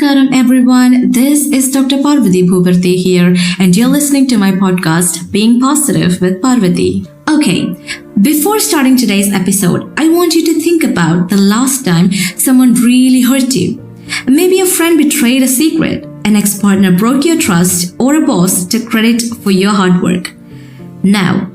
Namaskaram everyone, this is Dr.Parvathy Bhuparti here and you're listening to my podcast Being Positive with Parvathy. Okay, before starting today's episode, I want you to think about the last time someone really hurt you. Maybe a friend betrayed a secret, an ex-partner broke your trust, or a boss took credit for your hard work. Now,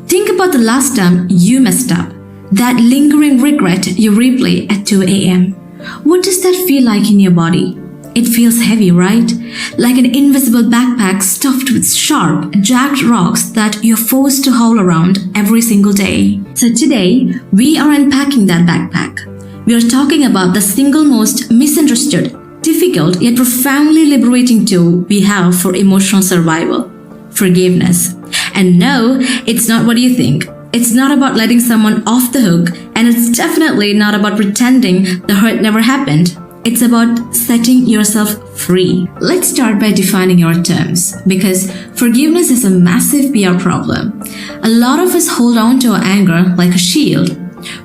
think about the last time you messed up, that lingering regret you replay at 2 a.m. What does that feel like in your body? It feels heavy, right? Like an invisible backpack stuffed with sharp, jagged rocks that you're forced to haul around every single day. So today, we are unpacking that backpack. We are talking about the single most misunderstood, difficult yet profoundly liberating tool we have for emotional survival: forgiveness. And no, it's not what you think. It's not about letting someone off the hook, and it's definitely not about pretending the hurt never happened. It's about setting yourself free. Let's start by defining your terms, because forgiveness is a massive PR problem. A lot of us hold on to our anger like a shield.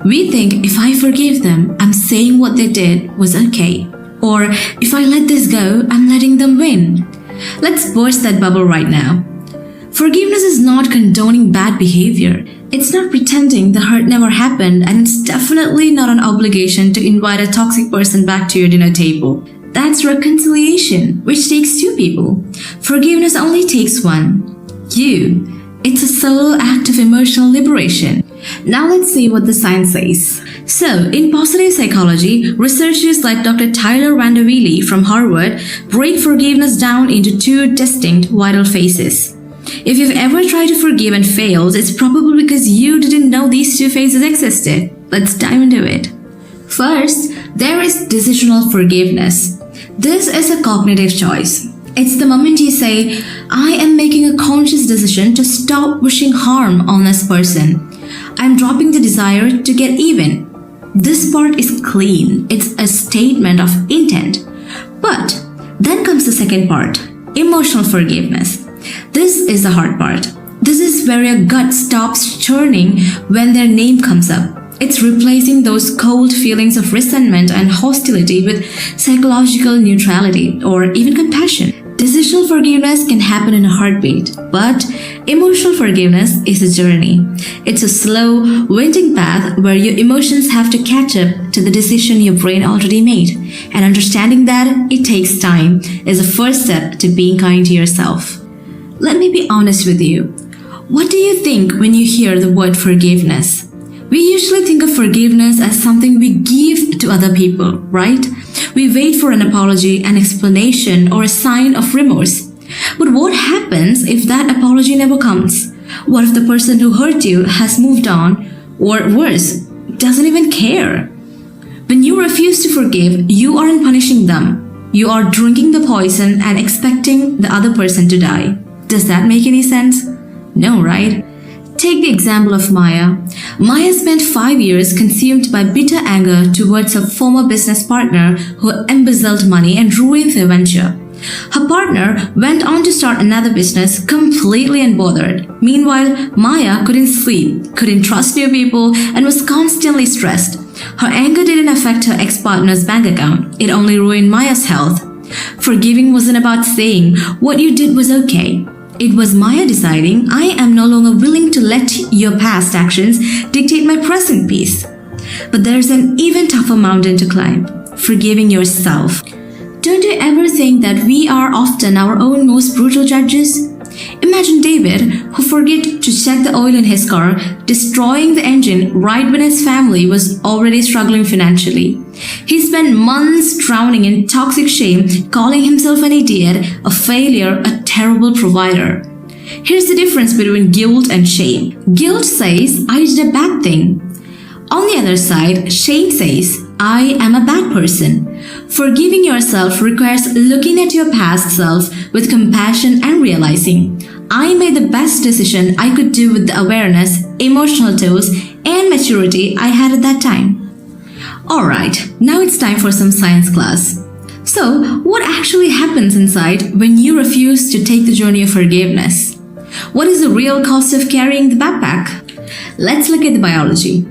We think if I forgive them, I'm saying what they did was okay. Or if I let this go, I'm letting them win. Let's burst that bubble right now. Forgiveness is not condoning bad behavior. It's not pretending the hurt never happened, and it's definitely not an obligation to invite a toxic person back to your dinner table. That's reconciliation, which takes two people. Forgiveness only takes one. You. It's a solo act of emotional liberation. Now let's see what the science says. So, in positive psychology, researchers like Dr. Tyler Vanderwille from Harvard break forgiveness down into two distinct vital phases. If you've ever tried to forgive and failed, it's probably because you didn't know these two phases existed. Let's dive into it. First, there is decisional forgiveness. This is a cognitive choice. It's the moment you say, I am making a conscious decision to stop wishing harm on this person. I'm dropping the desire to get even. This part is clean. It's a statement of intent. But then comes the second part, emotional forgiveness. This is the hard part. This is where your gut stops churning when their name comes up. It's replacing those cold feelings of resentment and hostility with psychological neutrality or even compassion. Decisional forgiveness can happen in a heartbeat, but emotional forgiveness is a journey. It's a slow, winding path where your emotions have to catch up to the decision your brain already made. And understanding that it takes time is the first step to being kind to yourself. Let me be honest with you. What do you think when you hear the word forgiveness? We usually think of forgiveness as something we give to other people, right? We wait for an apology, an explanation, or a sign of remorse. But what happens if that apology never comes? What if the person who hurt you has moved on, or worse, doesn't even care? When you refuse to forgive, you aren't punishing them. You are drinking the poison and expecting the other person to die. Does that make any sense? No, right? Take the example of Maya. Maya spent 5 years consumed by bitter anger towards her former business partner who embezzled money and ruined their venture. Her partner went on to start another business completely unbothered. Meanwhile, Maya couldn't sleep, couldn't trust new people, and was constantly stressed. Her anger didn't affect her ex-partner's bank account. It only ruined Maya's health. Forgiving wasn't about saying what you did was okay. It was Maya deciding, I am no longer willing to let your past actions dictate my present peace. But there's an even tougher mountain to climb: forgiving yourself. Don't you ever think that we are often our own most brutal judges? Imagine David, who forgot to check the oil in his car, destroying the engine right when his family was already struggling financially. He spent months drowning in toxic shame, calling himself an idiot, a failure, a terrible provider. Here's the difference between guilt and shame. Guilt says, I did a bad thing. On the other side, shame says, I am a bad person. Forgiving yourself requires looking at your past self with compassion and realizing, I made the best decision I could do with the awareness, emotional tools, and maturity I had at that time. Alright, now it's time for some science class. So, what actually happens inside when you refuse to take the journey of forgiveness? What is the real cost of carrying the backpack? Let's look at the biology.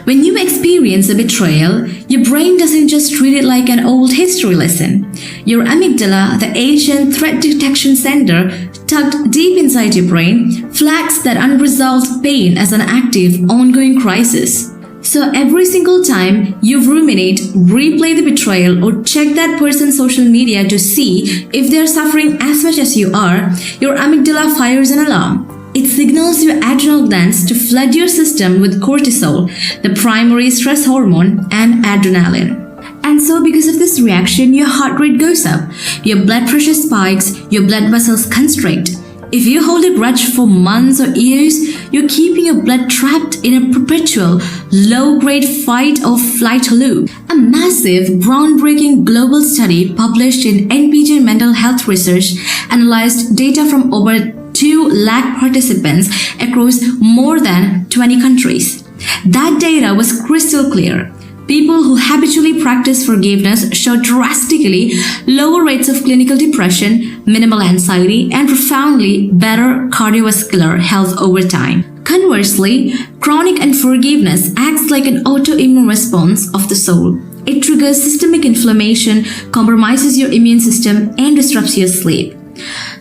When you experience a betrayal, your brain doesn't just treat it like an old history lesson. Your amygdala, the ancient threat detection center tucked deep inside your brain, flags that unresolved pain as an active, ongoing crisis. So every single time you ruminate, replay the betrayal, or check that person's social media to see if they're suffering as much as you are, your amygdala fires an alarm. It signals your adrenal glands to flood your system with cortisol, the primary stress hormone, and adrenaline. And so because of this reaction, your heart rate goes up, your blood pressure spikes, your blood vessels constrict. If you hold a grudge for months or years, you're keeping your blood trapped in a perpetual, low-grade fight or flight loop. A massive, groundbreaking global study published in NPJ Mental Health Research analyzed data from over 2 lakh participants across more than 20 countries. That data was crystal clear. People who habitually practice forgiveness show drastically lower rates of clinical depression, minimal anxiety, and profoundly better cardiovascular health over time. Conversely, chronic unforgiveness acts like an autoimmune response of the soul. It triggers systemic inflammation, compromises your immune system, and disrupts your sleep.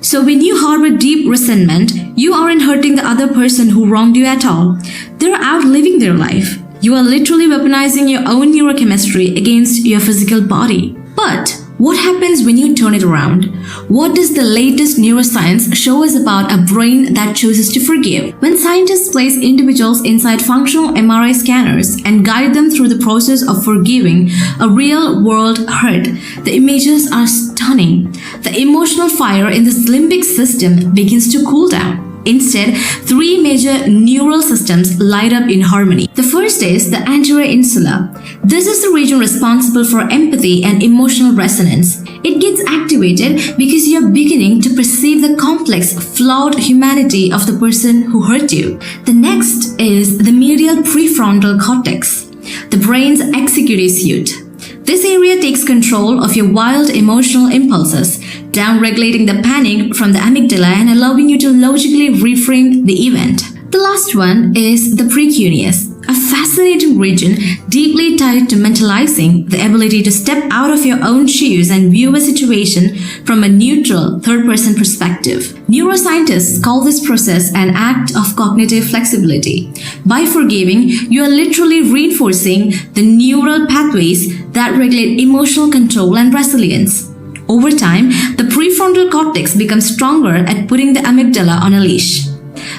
So when you harbor deep resentment, you aren't hurting the other person who wronged you at all. They're out living their life. You are literally weaponizing your own neurochemistry against your physical body. But what happens when you turn it around? What does the latest neuroscience show us about a brain that chooses to forgive? When scientists place individuals inside functional MRI scanners and guide them through the process of forgiving a real-world hurt, the images are stunning. The emotional fire in this limbic system begins to cool down. Instead, 3 major neural systems light up in harmony. The first is the anterior insula. This is the region responsible for empathy and emotional resonance. It gets activated because you're beginning to perceive the complex, flawed humanity of the person who hurt you. The next is the medial prefrontal cortex, the brain's executive suite. This area takes control of your wild emotional impulses, down-regulating the panic from the amygdala and allowing you to logically reframe the event. The last one is the precuneus, a fascinating region deeply tied to mentalizing, the ability to step out of your own shoes and view a situation from a neutral, third-person perspective. Neuroscientists call this process an act of cognitive flexibility. By forgiving, you are literally reinforcing the neural pathways that regulate emotional control and resilience. Over time, the prefrontal cortex becomes stronger at putting the amygdala on a leash.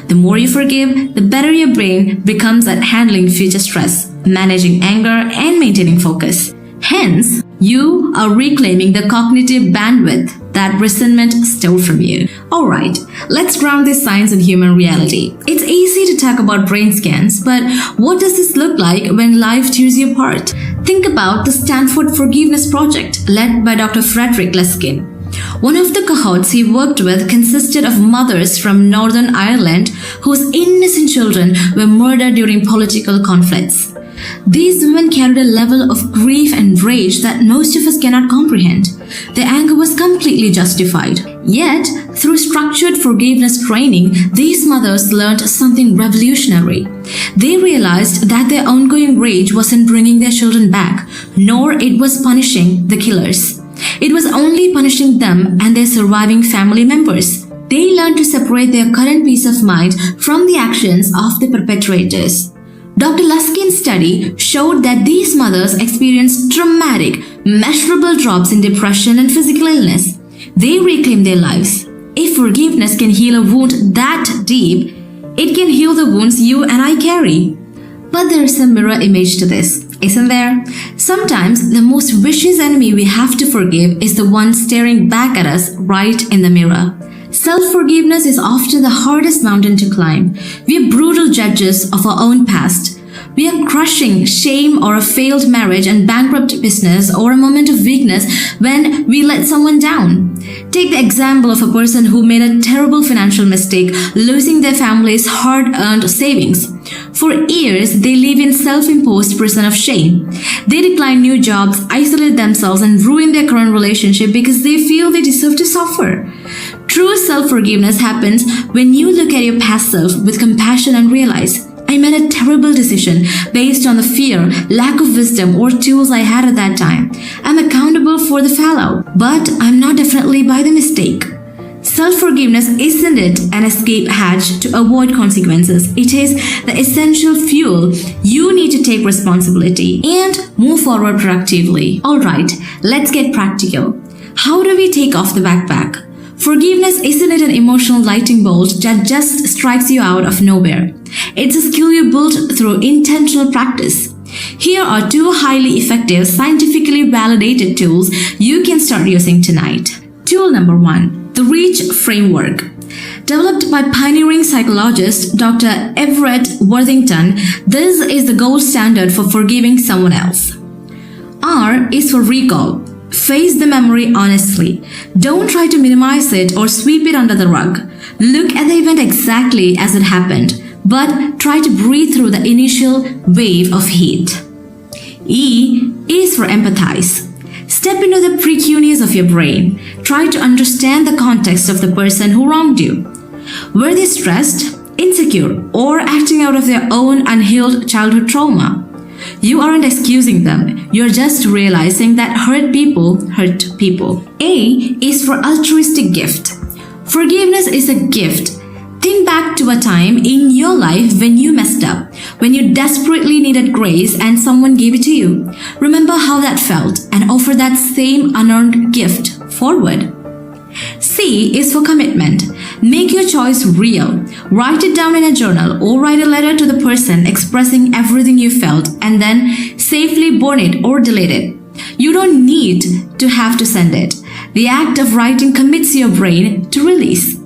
The more you forgive, the better your brain becomes at handling future stress, managing anger, and maintaining focus. Hence, you are reclaiming the cognitive bandwidth that resentment stole from you. Alright, let's ground this science in human reality. It's easy to talk about brain scans, but what does this look like when life tears you apart? Think about the Stanford Forgiveness Project, led by Dr. Frederick Luskin. One of the cohorts he worked with consisted of mothers from Northern Ireland whose innocent children were murdered during political conflicts. These women carried a level of grief and rage that most of us cannot comprehend. Their anger was completely justified. Yet, through structured forgiveness training, these mothers learned something revolutionary. They realized that their ongoing rage wasn't bringing their children back, nor it was punishing the killers. It was only punishing them and their surviving family members. They learned to separate their current peace of mind from the actions of the perpetrators. Dr. Luskin's study showed that these mothers experienced dramatic, measurable drops in depression and physical illness. They reclaimed their lives. If forgiveness can heal a wound that deep, it can heal the wounds you and I carry. But there's a mirror image to this, isn't there? Sometimes the most vicious enemy we have to forgive is the one staring back at us right in the mirror. Self-forgiveness is often the hardest mountain to climb. We are brutal judges of our own past. We are crushing shame or a failed marriage and bankrupt business or a moment of weakness when we let someone down. Take the example of a person who made a terrible financial mistake, losing their family's hard-earned savings. For years, they live in self-imposed prison of shame. They decline new jobs, isolate themselves, and ruin their current relationship because they feel they deserve to suffer. True self-forgiveness happens when you look at your past self with compassion and realize, I I made a terrible decision based on the fear, lack of wisdom, or tools I had at that time. I'm accountable for the fallout, but I'm not definitely by the mistake. Self-forgiveness isn't it an escape hatch to avoid consequences. It is the essential fuel you need to take responsibility and move forward productively. Alright, let's get practical. How do we take off the backpack? Forgiveness isn't it an emotional lightning bolt that just strikes you out of nowhere. It's a skill you build through intentional practice. Here are 2 highly effective, scientifically validated tools you can start using tonight. Tool number 1. The REACH framework. Developed by pioneering psychologist Dr. Everett Worthington, this is the gold standard for forgiving someone else. R is for recall. Face the memory honestly. Don't try to minimize it or sweep it under the rug. Look at the event exactly as it happened, but try to breathe through the initial wave of hate. E is for empathize. Step into the precuneus of your brain. Try to understand the context of the person who wronged you. Were they stressed, insecure, or acting out of their own unhealed childhood trauma? You aren't excusing them. You're just realizing that hurt people hurt people. A is for altruistic gift. Forgiveness is a gift. Think back to a time in your life when you messed up, when you desperately needed grace and someone gave it to you. Remember how that felt and offer that same unearned gift forward. C is for commitment. Make your choice real. Write it down in a journal or write a letter to the person expressing everything you felt and then safely burn it or delete it. You don't need to have to send it. The act of writing commits your brain to release.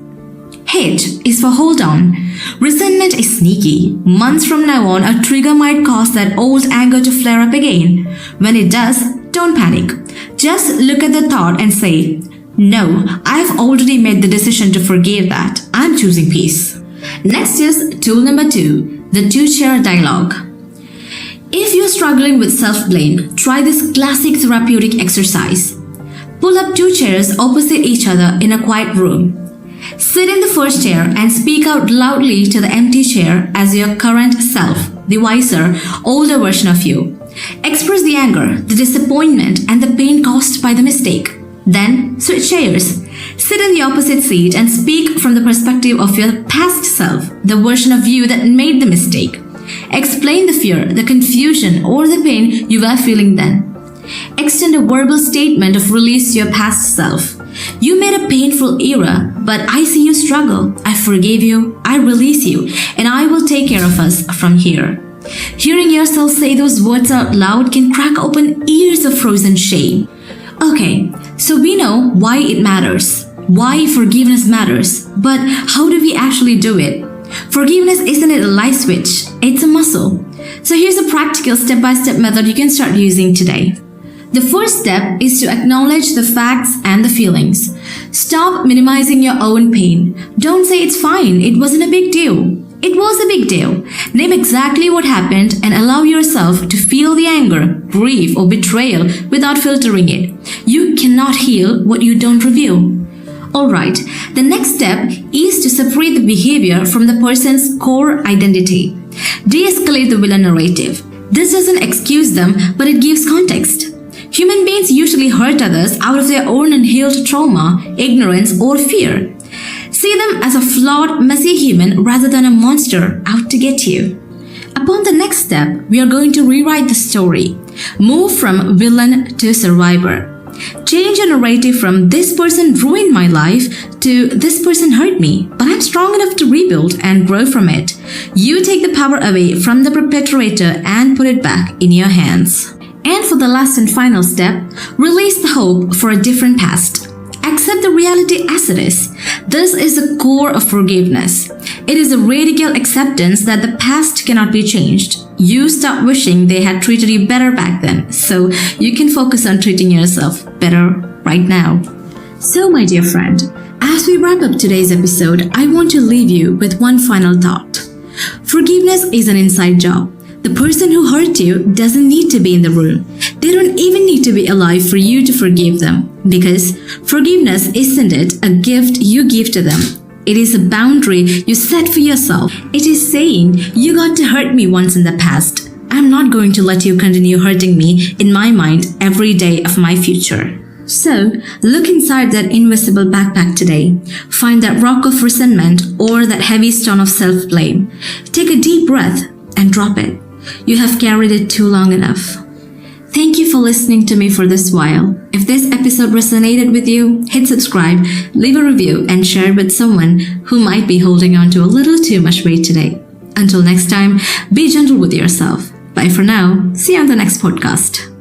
H is for hold on. Resentment is sneaky. Months from now on, a trigger might cause that old anger to flare up again. When it does, don't panic. Just look at the thought and say, no, I've already made the decision to forgive that. I'm choosing peace. Next is tool number 2, the 2-chair dialogue. If you're struggling with self-blame, try this classic therapeutic exercise. Pull up 2 chairs opposite each other in a quiet room. Sit in the first chair and speak out loudly to the empty chair as your current self, the wiser, older version of you. Express the anger, the disappointment, and the pain caused by the mistake. Then switch chairs. Sit in the opposite seat and speak from the perspective of your past self, the version of you that made the mistake. Explain the fear, the confusion, or the pain you were feeling then. Extend a verbal statement of release to your past self. You made a painful error, but I see you struggle. I forgive you, I release you, and I will take care of us from here. Hearing yourself say those words out loud can crack open years of frozen shame. Okay, so we know why it matters, why forgiveness matters, but how do we actually do it? Forgiveness isn't it a light switch, it's a muscle. So here's a practical step-by-step method you can start using today. The first step is to acknowledge the facts and the feelings. Stop minimizing your own pain. Don't say it's fine, it wasn't a big deal. It was a big deal. Name exactly what happened and allow yourself to feel the anger, grief, or betrayal without filtering it. You cannot heal what you don't review. Alright, the next step is to separate the behavior from the person's core identity. De-escalate the villain narrative. This doesn't excuse them, but it gives context. Human beings usually hurt others out of their own unhealed trauma, ignorance, or fear. See them as a flawed, messy human rather than a monster out to get you. Upon the next step, we are going to rewrite the story. Move from villain to survivor. Change your narrative from this person ruined my life to this person hurt me, but I'm strong enough to rebuild and grow from it. You take the power away from the perpetrator and put it back in your hands. And for the last and final step, release the hope for a different past. Accept the reality as it is. This is the core of forgiveness. It is a radical acceptance that the past cannot be changed. You stop wishing they had treated you better back then, so you can focus on treating yourself better right now. So, my dear friend, as we wrap up today's episode, I want to leave you with one final thought. Forgiveness is an inside job. The person who hurt you doesn't need to be in the room. They don't even need to be alive for you to forgive them, because forgiveness isn't it a gift you give to them. It is a boundary you set for yourself. It is saying, you got to hurt me once in the past. I'm not going to let you continue hurting me in my mind every day of my future. So, look inside that invisible backpack today. Find that rock of resentment or that heavy stone of self-blame. Take a deep breath and drop it. You have carried it too long enough. Thank you for listening to me for this while. If this episode resonated with you, hit subscribe, leave a review, and share it with someone who might be holding on to a little too much weight today. Until next time, be gentle with yourself. Bye for now. See you on the next podcast.